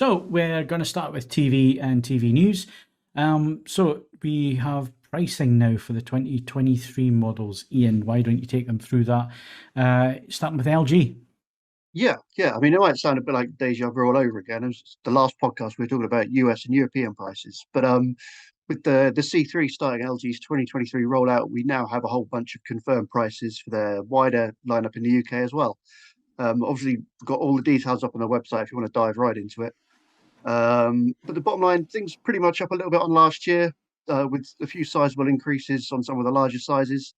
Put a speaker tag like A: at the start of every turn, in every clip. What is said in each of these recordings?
A: So we're going to start with TV and TV news. So we have pricing now for the 2023 models. Ian, why don't you take them through that? Starting with LG.
B: Yeah. I mean, it might sound a bit like deja vu all over again. It was the last podcast we were talking about US and European prices, but with the C3 starting LG's 2023 rollout, we now have a whole bunch of confirmed prices for their wider lineup in the UK as well. Obviously, we've got all the details up on the website if you want to dive right into it. But the bottom line, things pretty much up a little bit on last year, with a few sizable increases on some of the larger sizes.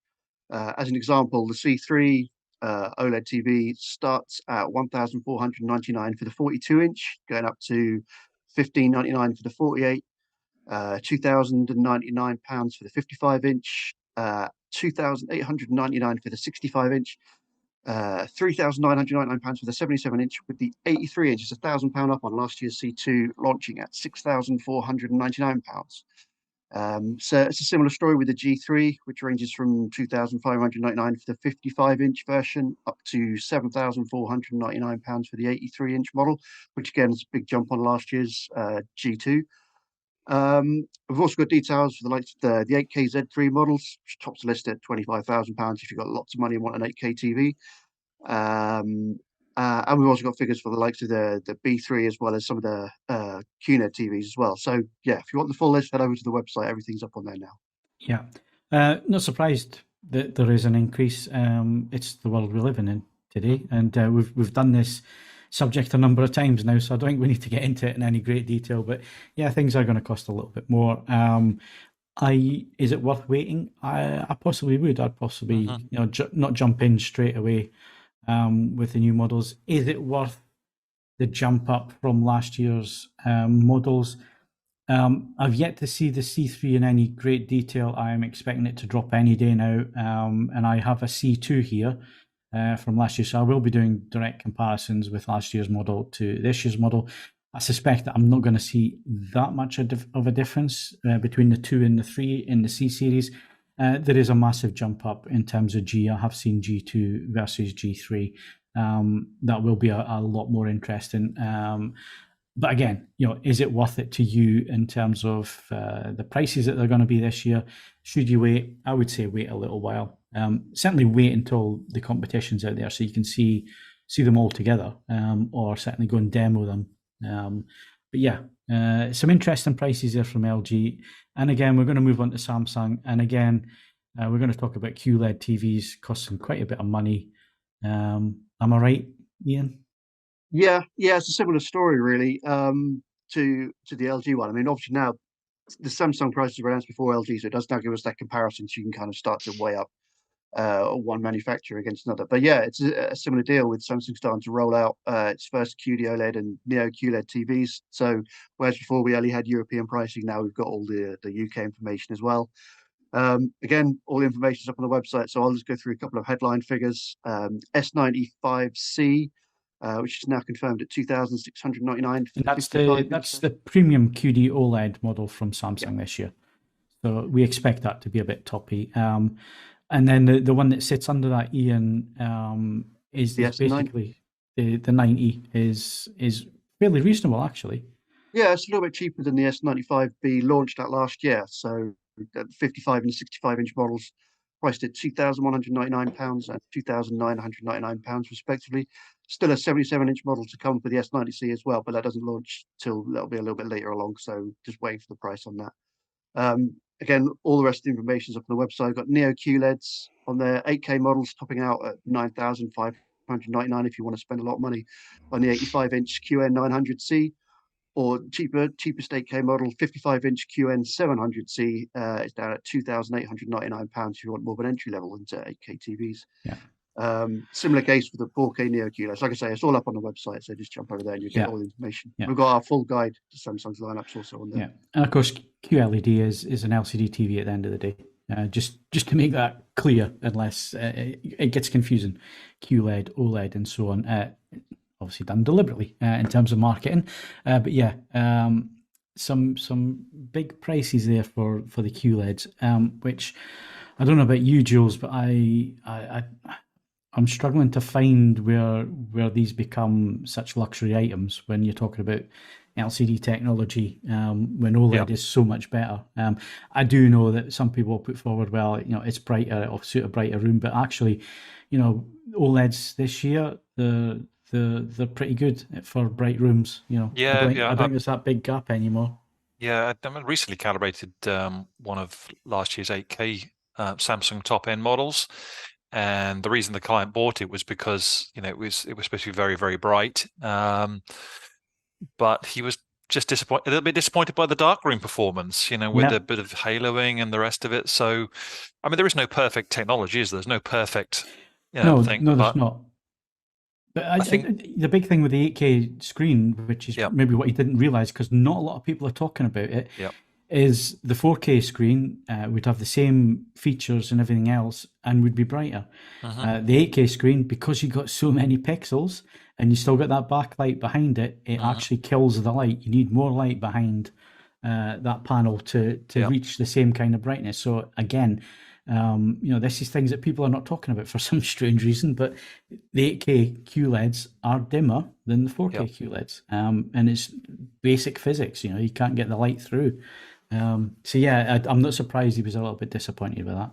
B: As an example, the C3 OLED TV starts at $1,499 for the 42-inch, going up to $1,599 for the 48, £2,099 for the 55-inch, £2,899 for the 65-inch, £3,999 for the 77-inch, with the 83-inch is £1,000 up on last year's C2, launching at £6,499. So it's a similar story with the G3, which ranges from £2,599 for the 55-inch version up to £7,499 for the 83-inch model, which again is a big jump on last year's G2. We've also got details for the likes of the 8K Z3 models, which tops the list at £25,000 if you've got lots of money and want an 8K TV. And we've also got figures for the likes of the B3 as well as some of the QD-OLED TVs as well. So yeah, if you want the full list, head over to the website. Everything's up on there now.
A: Yeah, not surprised that there is an increase. It's the world we live in today, and we've done this subject a number of times now, so I don't think we need to get into it in any great detail. But yeah, things are going to cost a little bit more. Is it worth waiting? I possibly would. I'd possibly not jump in straight away with the new models. Is it worth the jump up from last year's models? I've yet to see the C3 in any great detail. I'm expecting it to drop any day now, and I have a C2 here from last year, so I will be doing direct comparisons with last year's model to this year's model. I suspect that I'm not going to see that much of a difference between the 2 and the 3 in the C series. There is a massive jump up in terms of G. I have seen G2 versus G3. That will be a lot more interesting. But again, is it worth it to you in terms of the prices that they're going to be this year? Should you wait? I would say wait a little while. Certainly wait until the competition's out there so you can see them all together, or certainly go and demo them. But yeah, some interesting prices there from LG. And again, we're going to move on to Samsung. And again, we're going to talk about QLED TVs costing quite a bit of money. Am I right, Ian?
B: Yeah, it's a similar story really to the LG one. I mean, obviously now the Samsung prices were announced before LG, so it does now give us that comparison, so you can kind of start to weigh up one manufacturer against another. But yeah, it's a similar deal with Samsung starting to roll out its first QD-OLED and Neo QLED TVs. So whereas before we only had European pricing, now we've got all the UK information as well. Again, all the information is up on the website, so I'll just go through a couple of headline figures. S95C, which is now confirmed at $2,699.
A: That's the premium QD-OLED model from Samsung this year. So we expect that to be a bit toppy. And then the one that sits under that, Ian, is basically the 90 is fairly reasonable actually.
B: Yeah, it's a little bit cheaper than the S95B launched at last year. So the 55 and 65-inch models priced at £2,199 and £2,999 respectively. Still a 77-inch model to come for the S90C as well, but that doesn't launch till that'll be a little bit later along. So just waiting for the price on that. Again, all the rest of the information is up on the website. I've got Neo QLEDs on their 8K models topping out at $9,599 if you want to spend a lot of money on the 85-inch QN900C, or cheapest 8K model, 55-inch QN700C is down at £2,899 if you want more of an entry level into 8K TVs.
A: Yeah.
B: Similar case for the 4K Neo QLEDs. Like I say, it's all up on the website, so just jump over there and you get all the information. We've got our full guide to Samsung's lineups also on there.
A: Yeah, and of course QLED is an LCD TV at the end of the day. Just to make that clear, unless it gets confusing, QLED, OLED, and so on. Obviously done deliberately in terms of marketing, but yeah, some big prices there for the QLEDs, which I don't know about you, Jules, but I'm struggling to find where these become such luxury items when you're talking about LCD technology when OLED is so much better. I do know that some people put forward, well, it's brighter, it'll suit a brighter room, but actually, OLEDs this year, they're pretty good for bright rooms. I don't think there's that big gap anymore.
C: Yeah, I recently calibrated one of last year's 8K Samsung top-end models, and the reason the client bought it was because it was supposed to be very, very bright, but he was just a little bit disappointed by the darkroom performance, with a bit of haloing and the rest of it. So, I mean, there is no perfect technology, is there? There's no perfect thing.
A: No, there's not. But I think the big thing with the 8K screen, which is maybe what he didn't realize, because not a lot of people are talking about it, is the 4K screen would have the same features and everything else and would be brighter. The 8K screen, because you got so many pixels and you still got that backlight behind it, it actually kills the light. You need more light behind that panel to reach the same kind of brightness. So again, this is things that people are not talking about for some strange reason, but the 8K QLEDs are dimmer than the 4K QLEDs, and it's basic physics. You can't get the light through. So yeah, I'm not surprised he was a little bit disappointed with that.